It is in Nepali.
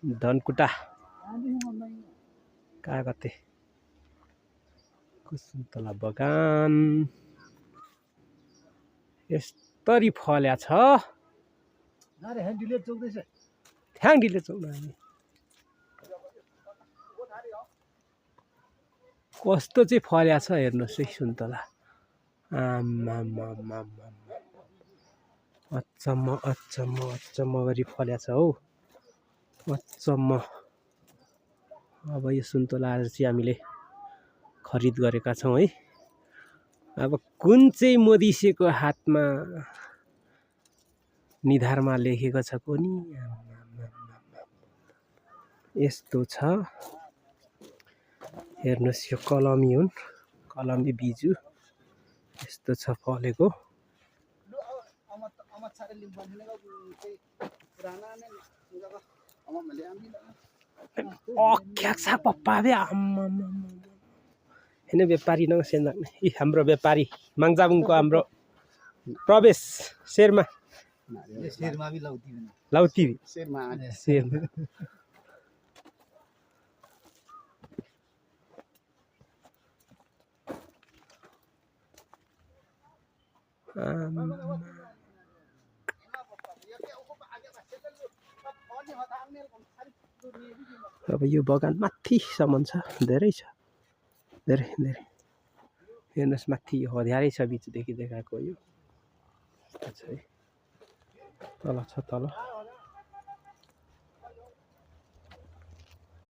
धनकुटा कागते सुन्तला बगान यस्तरी फल्या छ। ह्याङ्डीले चौध कस्तो चाहिँ फल्या छ हेर्नुहोस् है सुन्तला। अचम्म अचम्म अचम्म गरी फल्या छ हौ अचम्म। अब यो सुन्तला चाहिँ हामीले खरिद गरेका छौँ है। अब कुन चाहिँ मदिसेको हातमा निधारमा लेखेको छ कोनी यस्तो छ। हेर्नुहोस् यो कलमी हुन्, कलमी बिजु यस्तो छ फलेको। क्याक्सा पप्पाबे हैन व्यापारी न सेन्दाक्ने इ हाम्रो व्यापारी माङजाबुङको हाम्रो प्रवेश शेरमा भी लाउती शेरमा अब यो बगान माथिसम्म छ, धेरै छ, धेरै धेरै। हेर्नुहोस् माथि हरियारै छ बिचदेखि देखाएको यो तल छ तल।